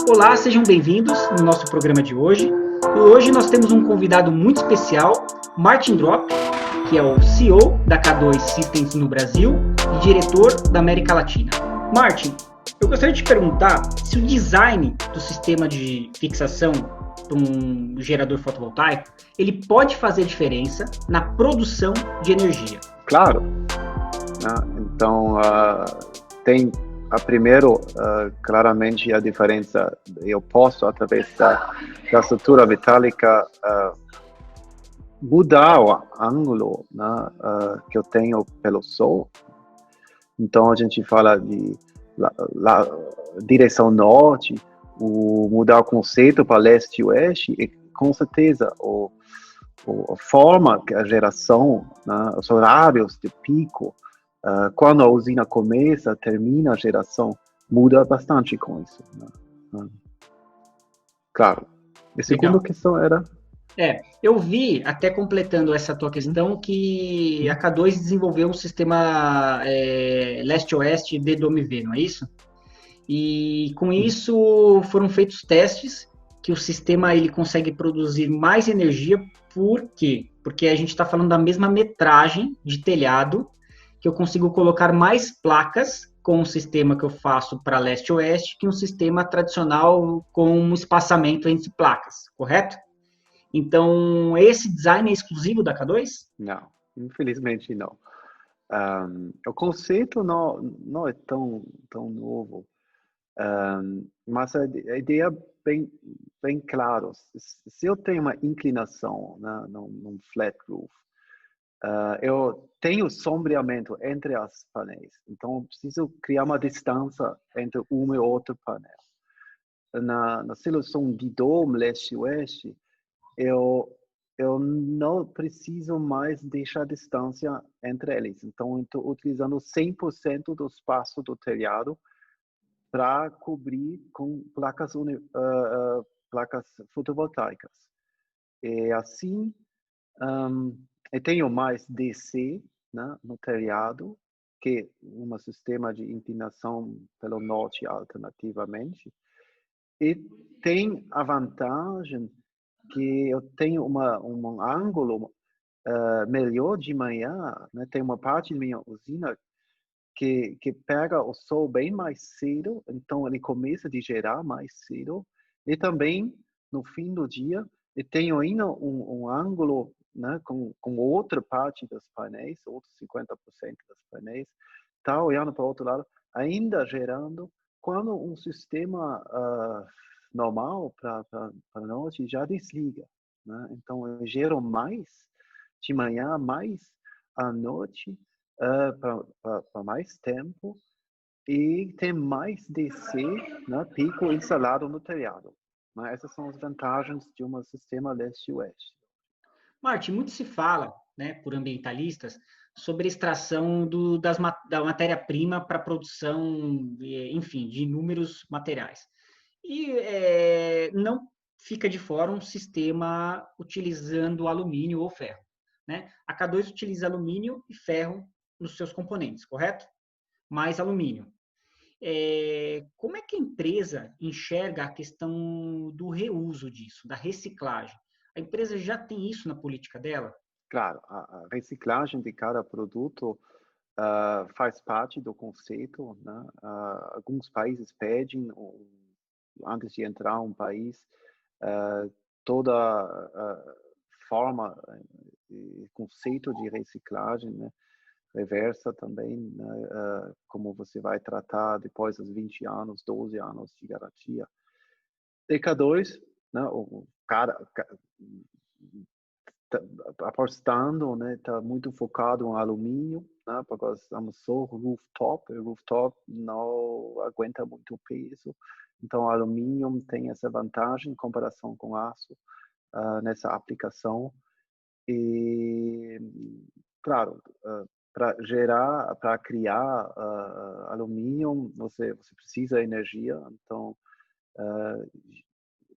Olá, sejam bem-vindos no nosso programa de hoje. E hoje nós temos um convidado muito especial, Martin Drop, que é o CEO da K2 Systems no Brasil e diretor da América Latina. Martin, eu gostaria de te perguntar se o design do sistema de fixação para um gerador fotovoltaico, ele pode fazer diferença na produção de energia. Claro. Então, tem primeiro, claramente a diferença. Eu posso, através da estrutura metálica, mudar o ângulo, né, que eu tenho pelo sol. Então, a gente fala de direção norte, mudar o conceito para leste e oeste, e com certeza a forma que a geração, né, os horários de pico, quando a usina começa, termina a geração, muda bastante com isso. Né? Claro. A segunda questão era... Eu vi, até completando essa tua questão, que a K2 desenvolveu um sistema leste-oeste DWV, não é isso? E com isso foram feitos testes que o sistema ele consegue produzir mais energia. Por quê? Porque a gente está falando da mesma metragem de telhado, que eu consigo colocar mais placas com o sistema que eu faço para leste-oeste que um sistema tradicional com um espaçamento entre placas, correto? Então, esse design é exclusivo da K2? Não, infelizmente não. O conceito não é tão novo, mas a ideia é bem clara. Se eu tenho uma inclinação, né, num flat roof, eu tenho sombreamento entre as painéis, então eu preciso criar uma distância entre uma e outra painel. Na solução de dome leste-oeste, eu não preciso mais deixar distância entre eles. Então, eu estou utilizando 100% do espaço do telhado para cobrir com placas fotovoltaicas. E assim, eu tenho mais DC, né, no telhado, que é um sistema de inclinação pelo norte alternativamente. E tem a vantagem que eu tenho um ângulo melhor de manhã, né? Tem uma parte da minha usina que pega o sol bem mais cedo, então ele começa a gerar mais cedo. E também, no fim do dia, eu tenho ainda um ângulo, né, com outra parte dos painéis, outros 50% dos painéis, está olhando para o outro lado, ainda gerando, quando um sistema normal para a noite já desliga. Né? Então, eu gero mais de manhã, mais à noite, para mais tempo, e tem mais DC, né, pico instalado no telhado. Né? Essas são as vantagens de um sistema leste-oeste. Martin, muito se fala, né, por ambientalistas, sobre a extração da matéria-prima para a produção, enfim, de inúmeros materiais. E não fica de fora um sistema utilizando alumínio ou ferro. Né? A K2 utiliza alumínio e ferro nos seus componentes, correto? Mais alumínio. Como é que a empresa enxerga a questão do reuso disso, da reciclagem? A empresa já tem isso na política dela? Claro, a reciclagem de cada produto faz parte do conceito. Né? Alguns países pedem, antes de entrar um país, toda forma e conceito de reciclagem, né? Reversa também, né? Como você vai tratar depois dos 20 anos, 12 anos de garantia. DK2, né? O cara tá apostando, né? Tá muito focado em alumínio, né? Porque estamos só rooftop não aguenta muito peso. Então, o alumínio tem essa vantagem em comparação com aço nessa aplicação. E, claro, para criar alumínio, você precisa de energia, então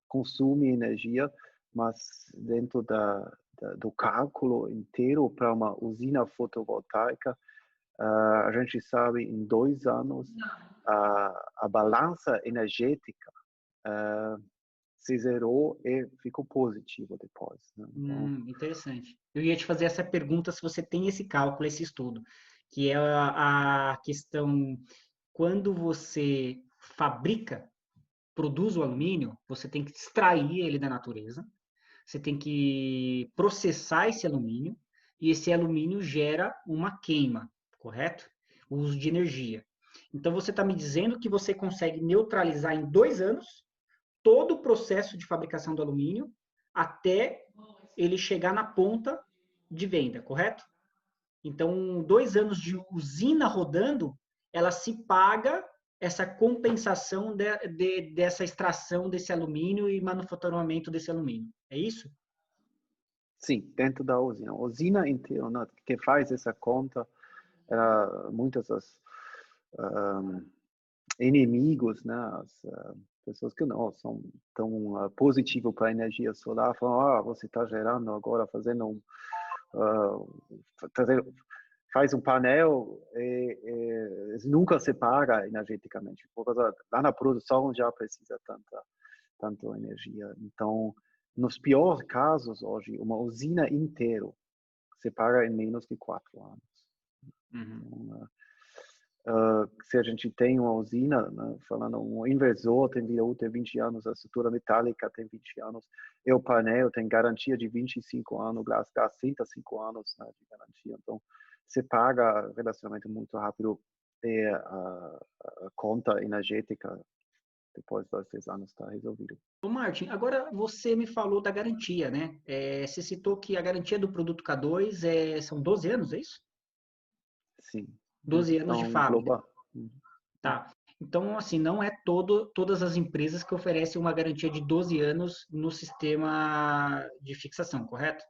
consome energia, mas dentro do cálculo inteiro para uma usina fotovoltaica, a gente sabe em 2 anos a balança energética se zerou e ficou positivo depois, né? Então, Interessante. Eu ia te fazer essa pergunta se você tem esse cálculo, esse estudo, que é a questão, quando você fabrica, produz o alumínio, você tem que extrair ele da natureza, você tem que processar esse alumínio, e esse alumínio gera uma queima, correto? O uso de energia. Então, você está me dizendo que você consegue neutralizar em 2 anos todo o processo de fabricação do alumínio até ele chegar na ponta de venda, correto? Então, 2 anos de usina rodando, ela se paga essa compensação dessa extração desse alumínio e manufaturamento desse alumínio. É isso? sim, dentro da usina. A usina inteira, né, que faz essa conta, muitas das inimigos, né, as pessoas que não são tão positivo para a energia solar, falam, você está gerando agora, fazendo faz um painel e nunca se paga energeticamente, porque lá na produção já precisa tanta energia. Então, nos piores casos hoje, uma usina inteira se paga em menos de 4 anos. Então, se a gente tem uma usina, né, falando um inversor tem vida útil de 20 anos, a estrutura metálica tem 20 anos, e o painel tem garantia de 25 anos, o gás dá 35 anos, né, de garantia. Então, você paga relacionamento muito rápido e a conta energética depois dos 6 anos está resolvido. Ô, Martin, agora você me falou da garantia, né? Você citou que a garantia do produto K2 são 12 anos, é isso? Sim. 12 anos de Então, fábrica. global. Tá. Então, assim, não é todas as empresas que oferecem uma garantia de 12 anos no sistema de fixação, correto?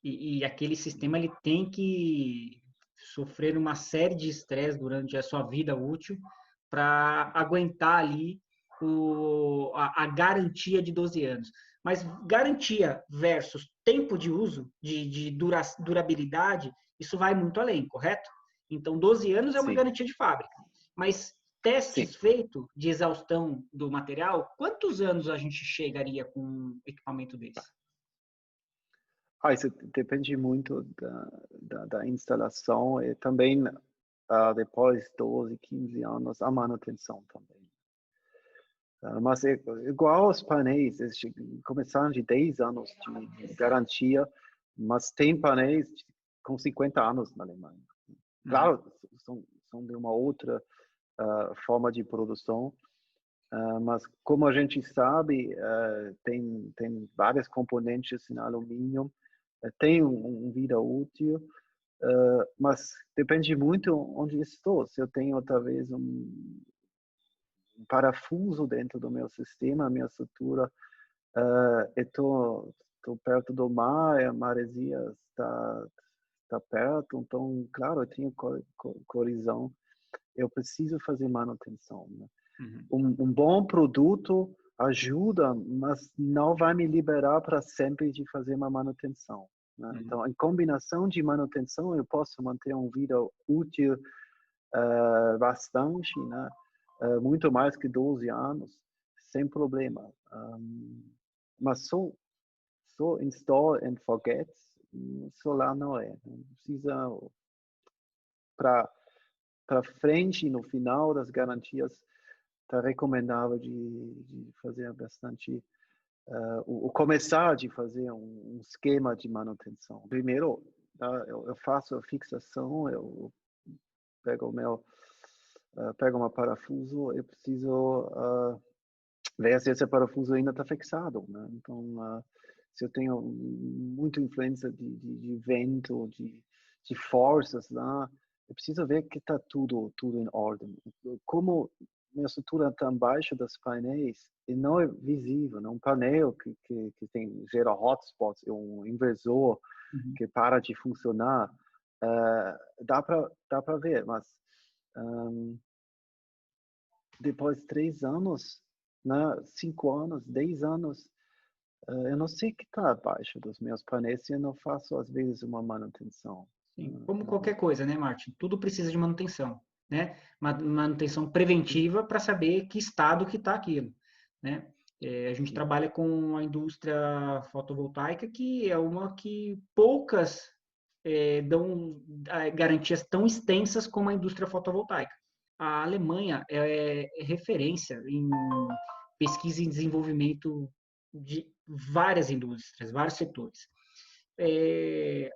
E aquele sistema ele tem que sofrer uma série de estresse durante a sua vida útil para aguentar ali a garantia de 12 anos. Mas garantia versus tempo de uso, de durabilidade, isso vai muito além, correto? Então, 12 anos é uma Sim, garantia de fábrica. Mas sim. testes feitos de exaustão do material, quantos anos a gente chegaria com um equipamento desse? Isso depende muito da instalação e também depois de 12, 15 anos, a manutenção também. Mas é igual os painéis, eles começaram de 10 anos de garantia, mas tem painéis com 50 anos na Alemanha. Claro, são de uma outra forma de produção, mas como a gente sabe, tem vários componentes em alumínio, tem vida útil, mas depende muito onde estou. Se eu tenho talvez um parafuso dentro do meu sistema, a minha estrutura, estou perto do mar, a maresia está perto, então, claro, eu tenho colisão, eu preciso fazer manutenção, né? Um bom produto ajuda, mas não vai me liberar para sempre de fazer uma manutenção, né? Então, em combinação de manutenção, eu posso manter uma vida útil bastante, né? Muito mais que 12 anos, sem problema. Mas só install and forget, solar não é. Não precisa para frente, no final das garantias, está recomendável de fazer bastante, o começar de fazer um esquema de manutenção. Primeiro, eu faço a fixação, eu pego pego uma parafuso, eu preciso ver se esse parafuso ainda está fixado, né? Então, se eu tenho muita influência de vento, de forças lá, eu preciso ver que está tudo em ordem. Como minha estrutura está embaixo dos painéis e não é visível, né? Um painel que gera hotspots, um inversor que para de funcionar, dá para ver, mas depois de 3 anos, né, 5 anos, 10 anos, eu não sei o que está abaixo dos meus painéis e eu não faço, às vezes, uma manutenção. Sim. Como qualquer coisa, né, Martin? Tudo precisa de manutenção. né? Manutenção preventiva para saber que estado que está aquilo, né? A gente trabalha com a indústria fotovoltaica, que é uma que poucas dão garantias tão extensas como a indústria fotovoltaica. A Alemanha é referência em pesquisa e desenvolvimento de várias indústrias, vários setores.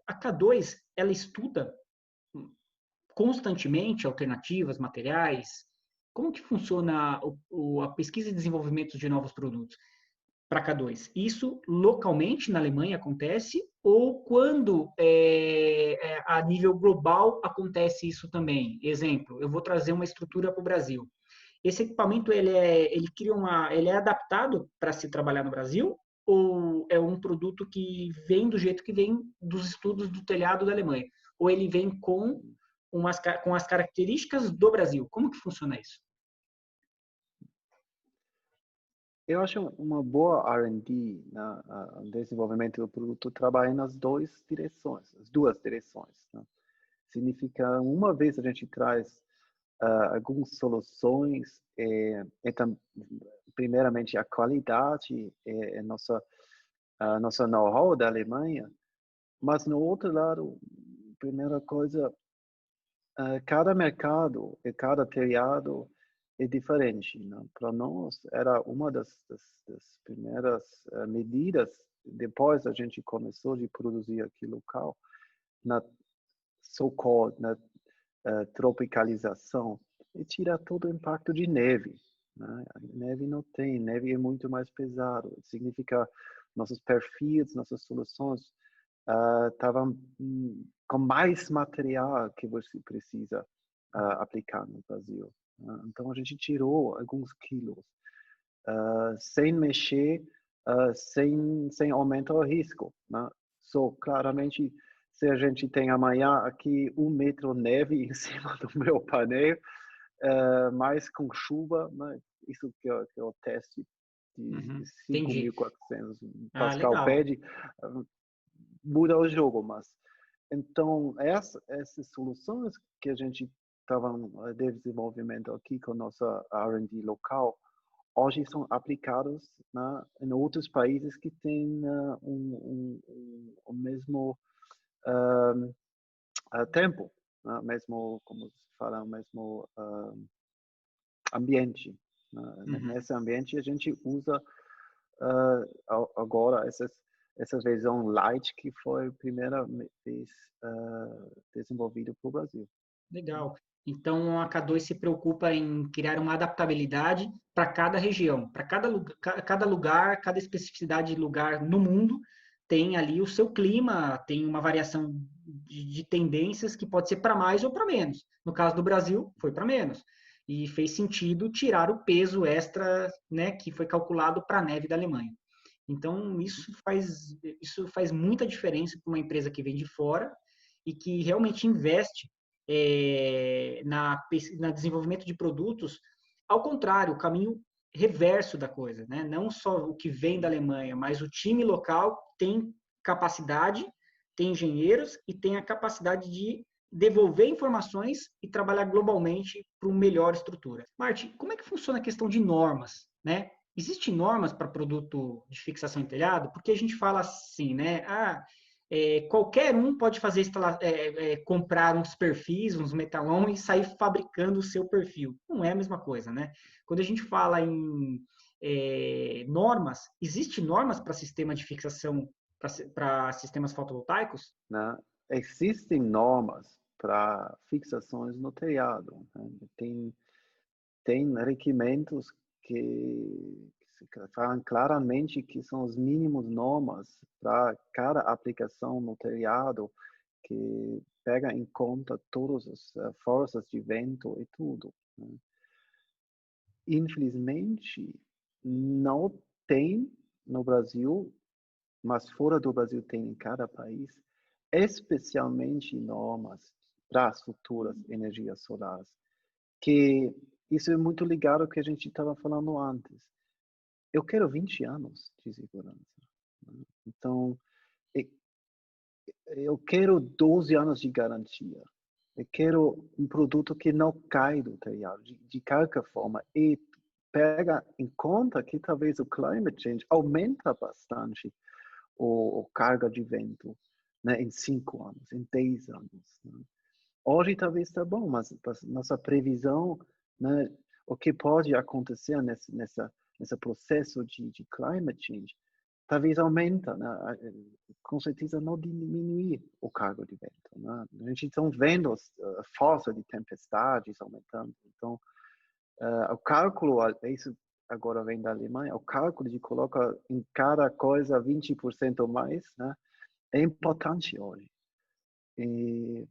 A K2, ela estuda constantemente alternativas, materiais. Como que funciona a pesquisa e desenvolvimento de novos produtos para K2? Isso localmente na Alemanha acontece ou quando a nível global acontece isso também? Exemplo, eu vou trazer uma estrutura para o Brasil. Esse equipamento ele é adaptado para se trabalhar no Brasil ou é um produto que vem do jeito que vem dos estudos do telhado da Alemanha? Ou ele vem com as características do Brasil? Como que funciona isso? Eu acho uma boa R&D, né, desenvolvimento do produto, trabalha nas duas direções. Né? Significa, uma vez a gente traz algumas soluções, então, primeiramente a qualidade, nossa know-how da Alemanha, mas no outro lado, primeira coisa, cada mercado e cada telhado é diferente. Né? Para nós, era uma das primeiras medidas, depois a gente começou a produzir aqui local, na so-called na tropicalização, e tirar todo o impacto de neve. Né? A neve não tem, neve é muito mais pesado. Significa nossos perfis, nossas soluções estavam com mais material que você precisa aplicar no Brasil. Então a gente tirou alguns quilos sem mexer, sem aumentar o risco. Né? Claramente, se a gente tem amanhã aqui 1 metro neve em cima do meu painel, mais com chuva, né? Isso que é o teste de Entendi. 5.400 Ah, Pascal legal. pede, muda o jogo, mas então essas soluções que a gente estava desenvolvendo aqui com nossa R&D local, hoje são aplicados em outros países que têm o mesmo tempo, né? Mesmo, como se fala, o mesmo ambiente. Né? Nesse ambiente a gente usa agora essa versão light que foi a primeira vez desenvolvida para o Brasil. Legal. Então, a K2 se preocupa em criar uma adaptabilidade para cada região, para cada lugar, cada especificidade de lugar no mundo tem ali o seu clima, tem uma variação de tendências que pode ser para mais ou para menos. No caso do Brasil, foi para menos. E fez sentido tirar o peso extra, né, que foi calculado para a neve da Alemanha. Então, isso faz muita diferença para uma empresa que vem de fora e que realmente investe na desenvolvimento de produtos, ao contrário, o caminho reverso da coisa, né? Não só o que vem da Alemanha, mas o time local tem capacidade, tem engenheiros e tem a capacidade de devolver informações e trabalhar globalmente para uma melhor estrutura. Martin, como é que funciona a questão de normas, né? Existem normas para produto de fixação em telhado? Porque a gente fala assim, né? Qualquer um pode fazer comprar uns perfis, uns metalon e sair fabricando o seu perfil. Não é a mesma coisa, né? Quando a gente fala em normas, existem normas para sistema de fixação para sistemas fotovoltaicos? Né? Existem normas para fixações no telhado. Né? Tem requerimentos que falam claramente que são os mínimos normas para cada aplicação no telhado, que pega em conta todas as forças de vento e tudo. Né? Infelizmente, não tem no Brasil, mas fora do Brasil tem em cada país, especialmente normas para as futuras energias solares, que isso é muito ligado ao que a gente estava falando antes. Eu quero 20 anos de segurança. Né? Então, eu quero 12 anos de garantia. Eu quero um produto que não cai do telhado, de qualquer forma. E pega em conta que talvez o climate change aumenta bastante o carga de vento, né, em 5 anos, em 10 anos. Né? Hoje talvez está bom, mas nossa previsão, né, o que pode acontecer nesse processo de climate change, talvez aumenta, né? Com certeza não diminuir o cargo de vento. Né? A gente está vendo a força de tempestades aumentando. Então, o cálculo, isso agora vem da Alemanha, o cálculo de colocar em cada coisa 20% mais, né, é importante hoje. E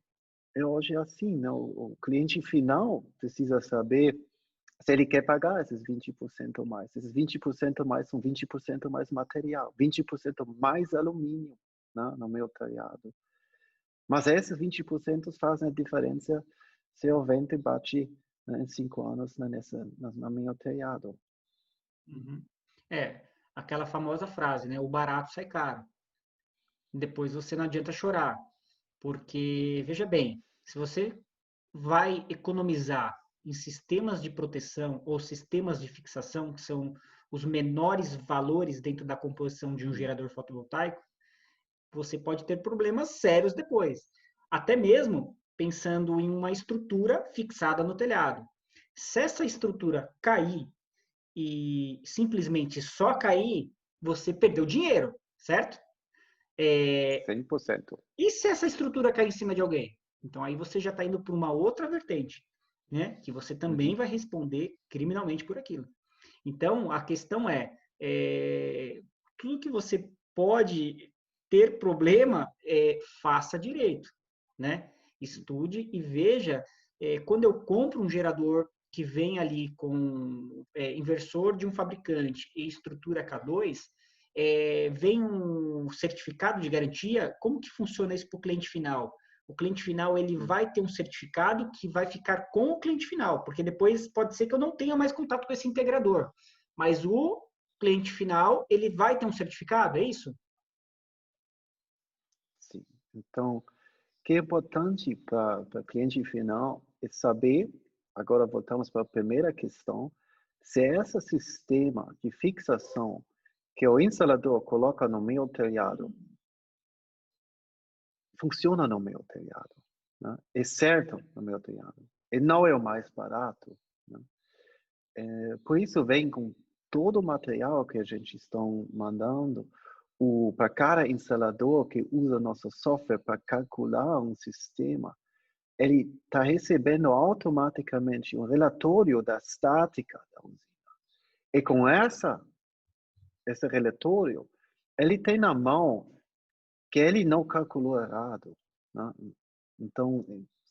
hoje é assim, né? O cliente final precisa saber se ele quer pagar esses 20% mais. Esses 20% mais são 20% mais material, 20% mais alumínio, né, no meu telhado. Mas esses 20% fazem a diferença se o vento bate, né, em 5 anos, né, no meu telhado. Uhum. É, aquela famosa frase, né? O barato sai caro. Depois você não adianta chorar, porque, veja bem, se você vai economizar em sistemas de proteção ou sistemas de fixação, que são os menores valores dentro da composição de um gerador fotovoltaico, você pode ter problemas sérios depois. Até mesmo pensando em uma estrutura fixada no telhado. Se essa estrutura cair e simplesmente só cair, você perdeu dinheiro, certo? 100%. E se essa estrutura cair em cima de alguém? Então aí você já está indo para uma outra vertente, né? Que você também Uhum. vai responder criminalmente por aquilo. Então a questão tudo que você pode ter problema, faça direito, né? Estude e veja. Quando eu compro um gerador que vem ali com inversor de um fabricante e estrutura K2, vem um certificado de garantia. Como que funciona isso para o cliente final? O cliente final ele vai ter um certificado que vai ficar com o cliente final, porque depois pode ser que eu não tenha mais contato com esse integrador, mas o cliente final ele vai ter um certificado, é isso? Sim. Então, o que é importante para o cliente final é saber, agora voltamos para a primeira questão, se esse sistema de fixação que o instalador coloca no meu telhado funciona no meu telhado, né? É certo no meu telhado. E não é o mais barato, né? Por isso vem com todo o material que a gente está mandando, para cada instalador que usa nosso software para calcular um sistema, ele está recebendo automaticamente um relatório da estática da usina. E com esse relatório, ele tem na mão que ele não calculou errado, né? Então,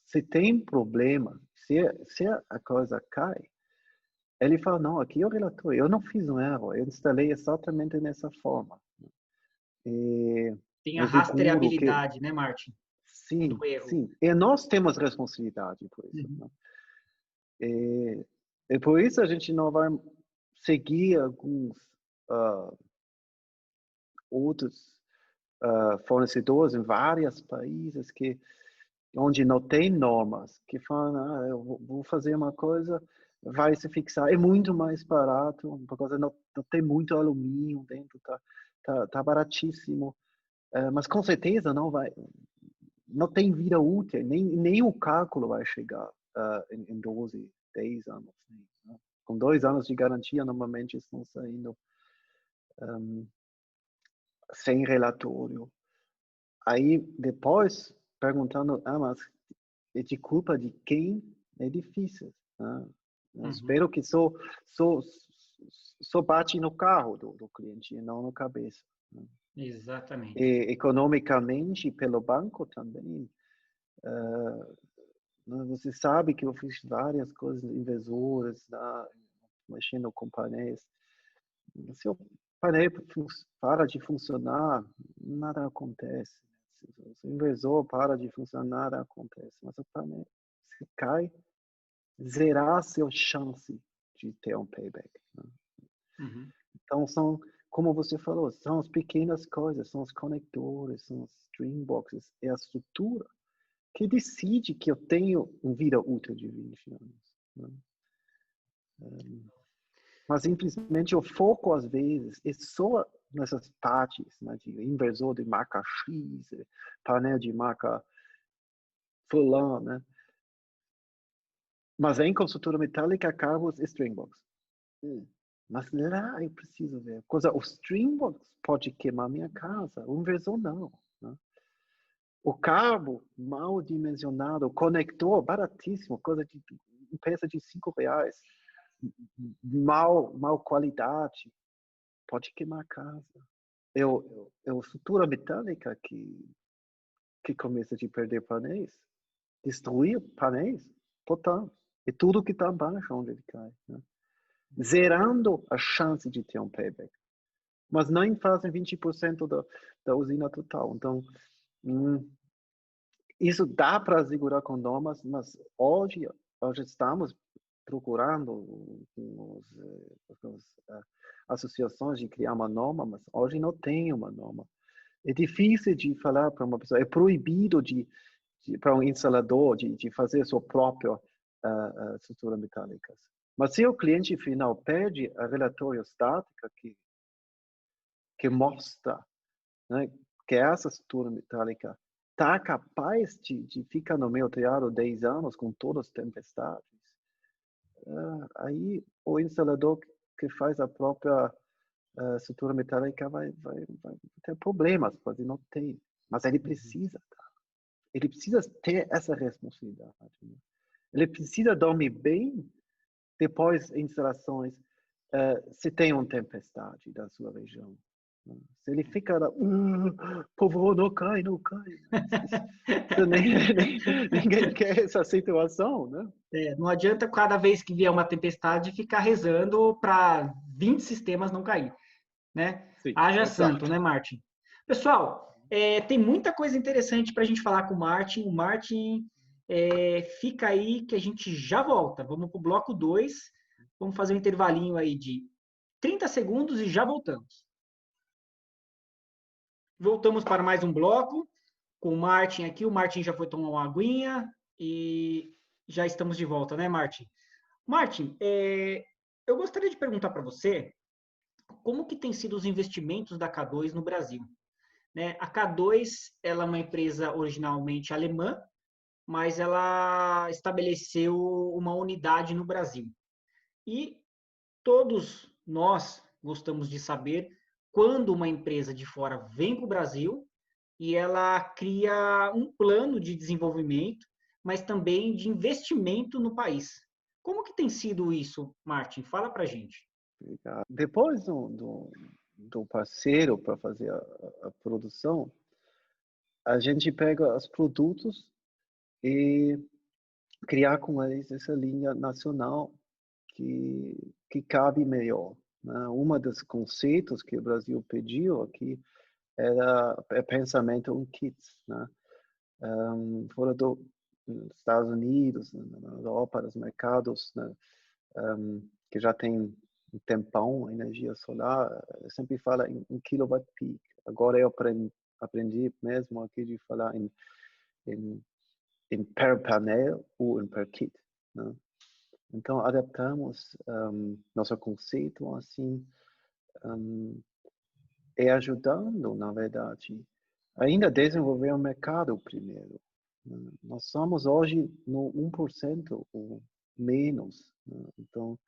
se tem problema, se a coisa cai, ele fala, não, aqui é o relatório, eu não fiz um erro, eu instalei exatamente nessa forma. E Tem a o seguro que, rastreabilidade, né, Martin, do sim, erro. sim, e nós temos responsabilidade por isso, Uhum. né? E por isso a gente não vai seguir alguns uh, outros fornecedores em vários países onde não tem normas, que falam, eu vou fazer uma coisa, vai se fixar, é muito mais barato, por causa não tem muito alumínio dentro, tá baratíssimo, mas com certeza não tem vida útil, nem o cálculo vai chegar em 12, 10 anos. Né? Com 2 anos de garantia, normalmente estão saindo sem relatório. Aí, depois, perguntando, mas é de culpa de quem? É difícil. Né? Eu Uhum. espero que só bate no carro do cliente e não na cabeça. Né? Exatamente. E economicamente, pelo banco também, você sabe que eu fiz várias coisas, inversores, mexendo com painéis. Se o painel para de funcionar, nada acontece. Se o inversor para de funcionar, nada acontece. Mas o painel, se cai, zerar a sua chance de ter um payback. Né? Uhum. Então, como você falou, são as pequenas coisas, são os conectores, são os string boxes, é a estrutura que decide que eu tenho uma vida útil de 20 anos. Né? Mas, infelizmente, o foco, às vezes, é só nessas partes, né, de inversor de marca X, painel de marca fulano, né? Mas em consultora metálica, cabos e stringbox. Mas lá eu preciso ver. Coisa, o stringbox pode queimar minha casa, o inversor não. Né? O cabo mal dimensionado, o conector baratíssimo, coisa de peça de R$ 5, mal qualidade, pode queimar a casa. É a estrutura metálica que começa a perder painéis, destruir painéis, total. É tudo que está abaixo onde ele cai. Né? Zerando a chance de ter um payback. Mas nem fazem 20% da usina total. Então, isso dá para segurar com normas, mas hoje estamos procurando as associações de criar uma norma, mas hoje não tem uma norma. É difícil de falar para uma pessoa, é proibido para um instalador de fazer sua própria estrutura metálica. Mas se o cliente final pede a relatório estática que mostra, né, que essa estrutura metálica está capaz de ficar no meu telhado 10 anos com todas as tempestades, aí o instalador que faz a própria estrutura metálica vai ter problemas, pode não ter. Mas ele precisa, tá? Ele precisa ter essa responsabilidade. Né? Ele precisa dormir bem depois das instalações, se tem uma tempestade da sua região. Né? Se ele fica lá, por favor, não cai, não cai. Ninguém quer essa situação, né? Não adianta cada vez que vier uma tempestade ficar rezando para 20 sistemas não cair, né? Sim, Haja santo, exato. né, Martin? Pessoal, tem muita coisa interessante para a gente falar com o Martin. O Martin fica aí que a gente já volta. Vamos para o bloco 2. Vamos fazer um intervalinho aí de 30 segundos e já voltamos. Voltamos para mais um bloco com o Martin aqui. O Martin já foi tomar uma aguinha e já estamos de volta, né, Martin? Martin, eu gostaria de perguntar para você como que tem sido os investimentos da K2 no Brasil. Né? A K2 ela é uma empresa originalmente alemã, mas ela estabeleceu uma unidade no Brasil. E todos nós gostamos de saber quando uma empresa de fora vem para o Brasil e ela cria um plano de desenvolvimento, mas também de investimento no país. Como que tem sido isso, Martin? Fala para a gente. Depois do parceiro para fazer a produção, a gente pega os produtos e criar com eles essa linha nacional que cabe melhor. Né? Uma dos conceitos que o Brasil pediu aqui era pensamento em kits. Né? Fora dos Estados Unidos, na Europa, nos mercados, né? Que já tem um tempão, a energia solar, sempre fala em kilowatt peak. Agora eu aprendi mesmo aqui de falar em per painel ou em per kit. Né? Então, adaptamos nosso conceito assim, e ajudando, na verdade, ainda desenvolver o mercado primeiro. Né? Nós somos hoje no 1% ou menos. Né? Então,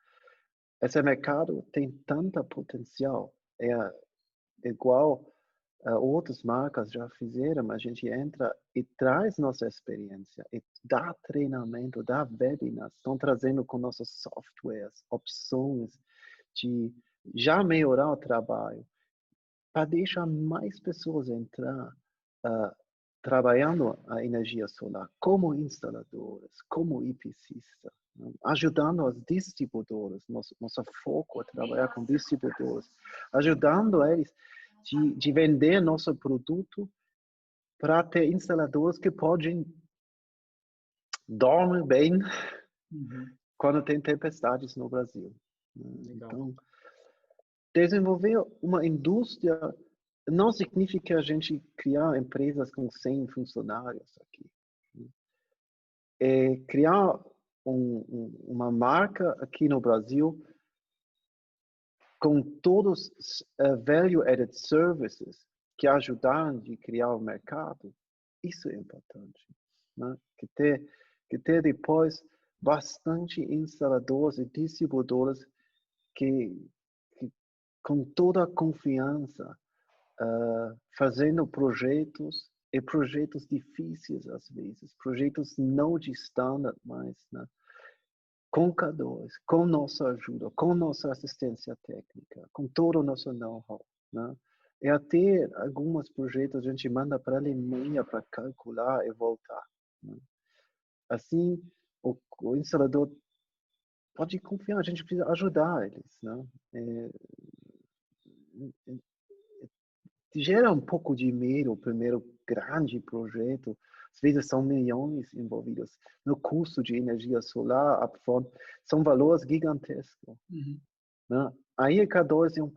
esse mercado tem tanto potencial. É igual outras marcas já fizeram, a gente entra e traz nossa experiência, e dá treinamento, dá webinars, estão trazendo com nossos softwares, opções de já melhorar o trabalho, para deixar mais pessoas entrar trabalhando a energia solar como instaladoras, como IPCista, né? Ajudando os distribuidores, nosso foco é trabalhar com distribuidores, ajudando eles de vender nosso produto para ter instaladores que podem dormir bem quando tem tempestades no Brasil. Então, desenvolver uma indústria não significa a gente criar empresas com 100 funcionários aqui. é criar uma marca aqui no Brasil com todos os value-added services que ajudaram a criar o mercado. Isso é importante, né? Que ter depois bastante instaladores e distribuidores que com toda a confiança, fazendo projetos, e projetos difíceis às vezes, projetos não de standard mais, né? Com K2, com nossa ajuda, com nossa assistência técnica, com todo o nosso know-how, né? E até alguns projetos a gente manda para a Alemanha para calcular e voltar, né? Assim, o instalador pode confiar, a gente precisa ajudar eles, né? Gera um pouco de medo o primeiro grande projeto. Às vezes são milhões envolvidos no custo de energia solar upfront. São valores gigantescos. Uhum. Né? Aí a K2 é um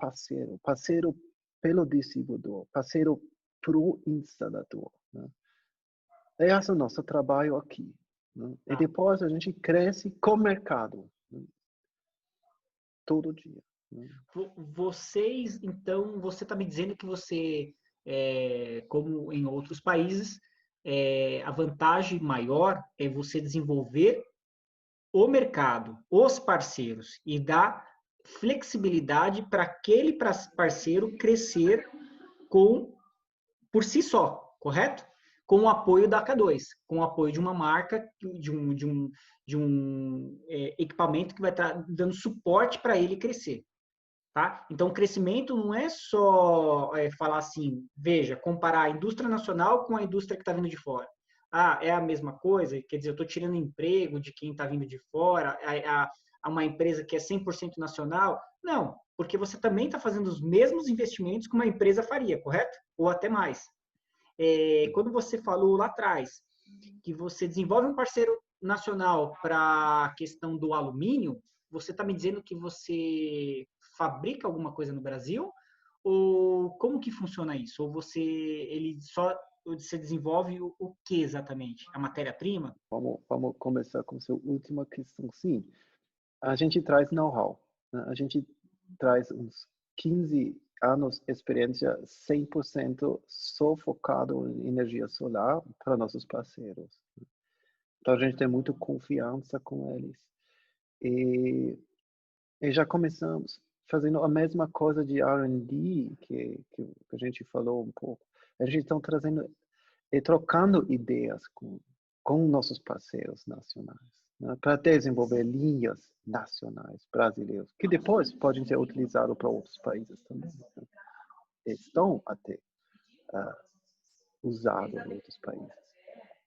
parceiro pelo distribuidor, parceiro para o instalador. Né? Esse é o nosso trabalho aqui. Né? E depois a gente cresce com o mercado. Né? Todo dia. Né? Vocês, então, você está me dizendo que você, como em outros países, a vantagem maior é você desenvolver o mercado, os parceiros, e dar flexibilidade para aquele parceiro crescer por si só, correto? Com o apoio da K2, com o apoio de uma marca, de um equipamento que vai estar dando suporte para ele crescer. Tá? Então, o crescimento não é só falar assim, veja, comparar a indústria nacional com a indústria que está vindo de fora. Ah, é a mesma coisa? Quer dizer, eu estou tirando emprego de quem está vindo de fora, a uma empresa que é 100% nacional? Não, porque você também está fazendo os mesmos investimentos que uma empresa faria, correto? Ou até mais. Quando você falou lá atrás que você desenvolve um parceiro nacional para a questão do alumínio, você está me dizendo que você fabrica alguma coisa no Brasil? Ou como que funciona isso? Ou você desenvolve o que exatamente? A matéria-prima? Vamos começar com a sua última questão. Sim, a gente traz know-how. Né? A gente traz uns 15 anos de experiência 100% só focado em energia solar para nossos parceiros. Então, a gente tem muita confiança com eles. E já começamos fazendo a mesma coisa de R&D que a gente falou um pouco. A gente está trazendo e trocando ideias com nossos parceiros nacionais, né, para desenvolver linhas nacionais brasileiras, que depois podem ser utilizadas para outros países também. Né? Estão até usados em outros países.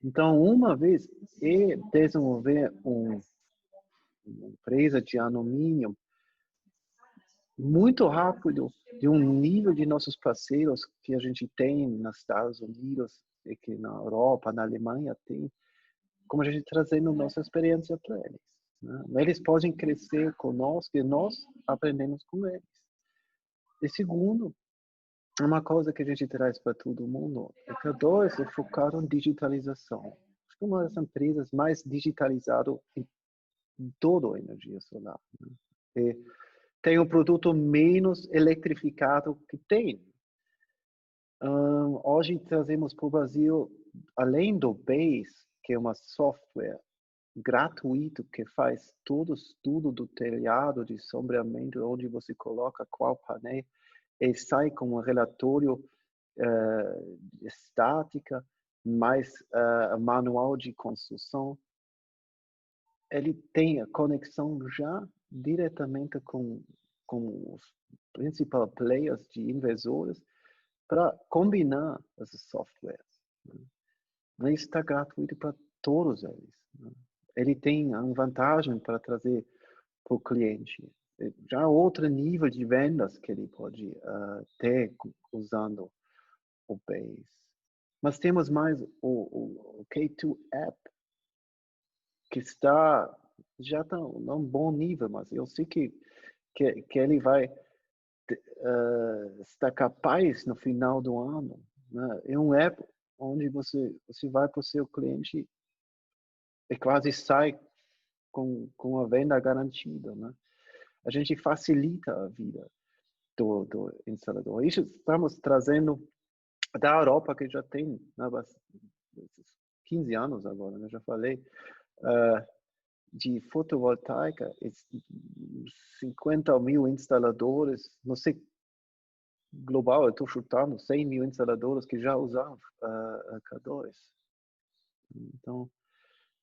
Então, uma vez desenvolver uma empresa de alumínio muito rápido, de um nível de nossos parceiros que a gente tem nos Estados Unidos, e que na Europa, na Alemanha tem, como a gente trazendo nossa experiência para eles. Né? Eles podem crescer conosco e nós aprendemos com eles. E segundo, uma coisa que a gente traz para todo mundo é que a K2 é focado em digitalização. Acho que é uma das empresas mais digitalizadas em toda a energia solar. Né? E tem o produto menos eletrificado que tem. Hoje trazemos para o Brasil, além do Base, que é uma software gratuito que faz todo o estudo do telhado de sombreamento, onde você coloca qual painel, e sai com um relatório estática, mais manual de construção. Ele tem a conexão já diretamente com os principais players de inversores para combinar esses softwares. Né? Mas está gratuito para todos eles. Né? Ele tem uma vantagem para trazer para o cliente. Já outro nível de vendas que ele pode ter usando o Base. Mas temos mais o K2 App, que já está num bom nível, mas eu sei que ele vai estar capaz no final do ano. Né? É um app onde você vai para o seu cliente quase sai com a venda garantida, né? A gente facilita a vida do instalador. Isso estamos trazendo da Europa, que já tem, né, 15 anos agora, né, já falei, de fotovoltaica, 50 mil instaladores, não sei, global, eu estou chutando 100 mil instaladores que já usavam K2. Então,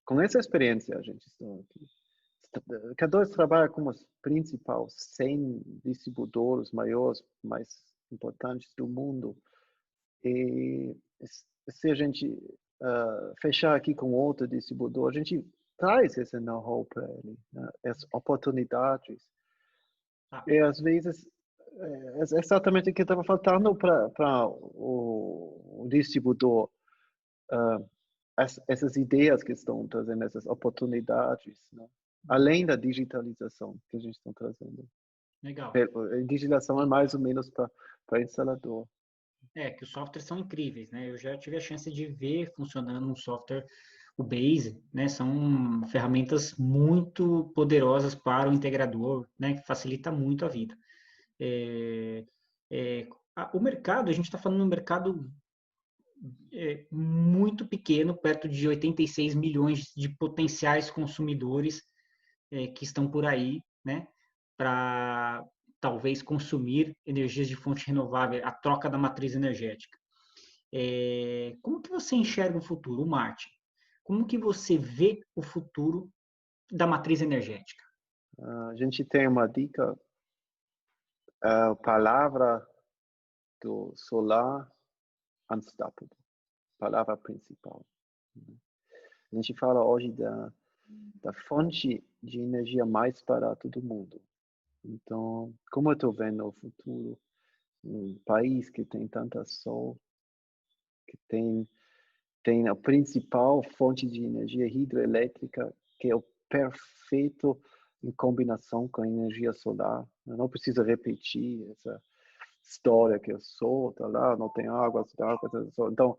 com essa experiência, a gente está aqui. K2 trabalha com os principais 100 distribuidores maiores, mais importantes do mundo. E se a gente fechar aqui com outro distribuidor, a gente traz esse know-how para ele, né? As oportunidades. E às vezes é exatamente o que estava faltando para o distribuidor. Essas ideias que estão trazendo, essas oportunidades, né? Além da digitalização que a gente está trazendo. Legal. A digitalização é mais ou menos para instalador. Que os softwares são incríveis, né? Eu já tive a chance de ver funcionando um software, o Base, né? São ferramentas muito poderosas para o integrador, né? Que facilita muito a vida. O mercado, a gente está falando de um mercado muito pequeno, perto de 86 milhões de potenciais consumidores que estão por aí, né? Para talvez consumir energias de fonte renovável, a troca da matriz energética. Como que você enxerga o futuro, Martin? Como que você vê o futuro da matriz energética? A gente tem uma dica, a palavra do solar, unstoppable, palavra principal. A gente fala hoje da fonte de energia mais barata do mundo. Então, como eu estou vendo o futuro, um país que tem tanta sol, que tem a principal fonte de energia hidroelétrica, que é o perfeito em combinação com a energia solar. Eu não preciso repetir essa história que eu sou, tá lá, não tem água, então,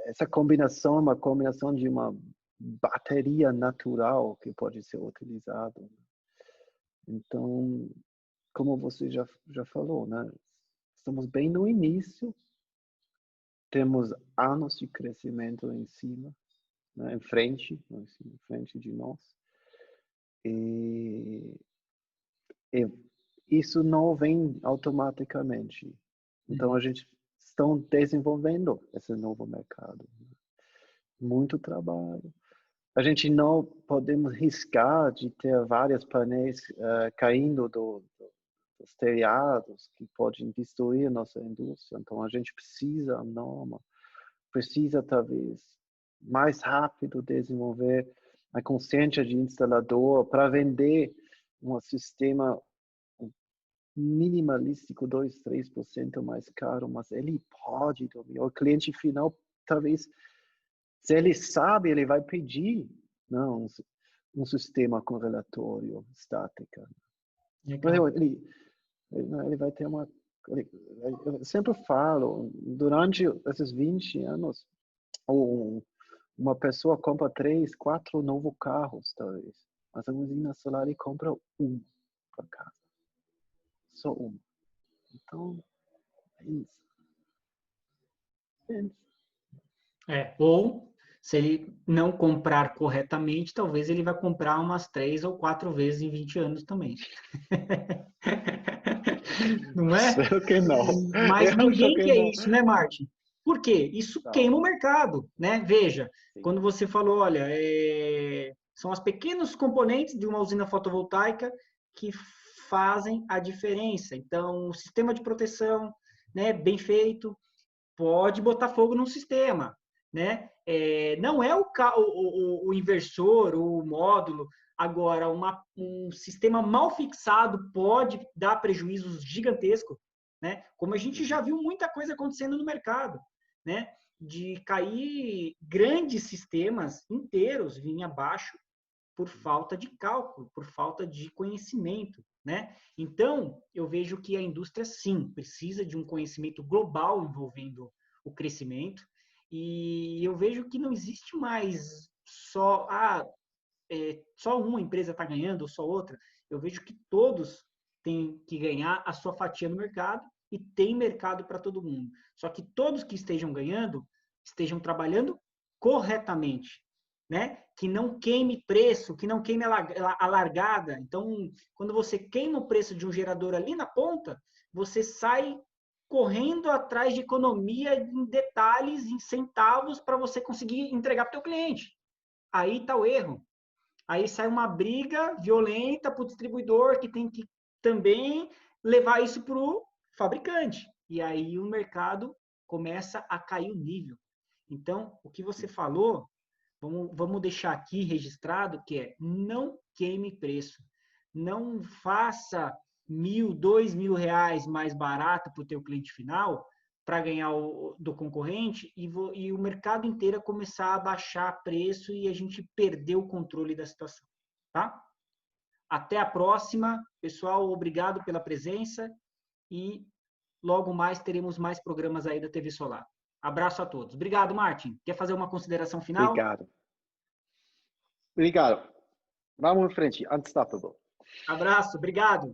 essa combinação é uma combinação de uma bateria natural que pode ser utilizada. Então, como você já falou, né? Estamos bem no início, temos anos de crescimento em cima, né? Em frente de nós. E isso não vem automaticamente. Então, a gente está desenvolvendo esse novo mercado. Muito trabalho. A gente não podemos riscar de ter vários painéis caindo dos telhados que podem destruir nossa indústria. Então, a gente precisa, norma, precisa talvez mais rápido desenvolver a consciência de instalador para vender um sistema minimalístico 2, 3% mais caro, mas ele pode dormir. O cliente final, talvez, se ele sabe, ele vai pedir não, um sistema com relatório estática. Ele vai ter uma... Eu sempre falo, durante esses 20 anos, uma pessoa compra 3, 4 novos carros, talvez. Mas a usina solar ele compra um para casa. Só um. Então, Ou, se ele não comprar corretamente, talvez ele vai comprar umas 3 ou 4 vezes em 20 anos também. Não é? Espero que não. Mas Eu acho ninguém que quer não. isso, né, Martin? Por quê? Isso Não. queima o mercado, né? Veja, Sim. quando você falou, olha, são os pequenos componentes de uma usina fotovoltaica que fazem a diferença. Então, o sistema de proteção, né, bem feito, pode botar fogo no sistema, né? Não é o inversor, o módulo. Agora, um sistema mal fixado pode dar prejuízos gigantescos, né? Como a gente já viu muita coisa acontecendo no mercado, né? De cair grandes sistemas inteiros virem abaixo por falta de cálculo, por falta de conhecimento, né? Então, eu vejo que a indústria, sim, precisa de um conhecimento global envolvendo o crescimento E eu vejo que não existe mais só, só uma empresa está ganhando ou só outra. Eu vejo que todos têm que ganhar a sua fatia no mercado e tem mercado para todo mundo. Só que todos que estejam ganhando estejam trabalhando corretamente, né? Que não queime preço, que não queime a largada. Então, quando você queima o preço de um gerador ali na ponta, você sai correndo atrás de economia em detalhes, em centavos, para você conseguir entregar para o teu cliente. Aí está o erro. Aí sai uma briga violenta para o distribuidor que tem que também levar isso para o fabricante. E aí o mercado começa a cair o nível. Então, o que você falou, vamos deixar aqui registrado, que é não queime preço. Não faça 1.000, 2.000 reais mais barato para o teu cliente final para ganhar do concorrente e o mercado inteiro começar a baixar preço e a gente perder o controle da situação, tá? Até a próxima, pessoal, obrigado pela presença e logo mais teremos mais programas aí da TV Solar. Abraço a todos. Obrigado, Martin. Quer fazer uma consideração final? Obrigado. Obrigado. Vamos em frente. Unstoppable. Abraço, obrigado.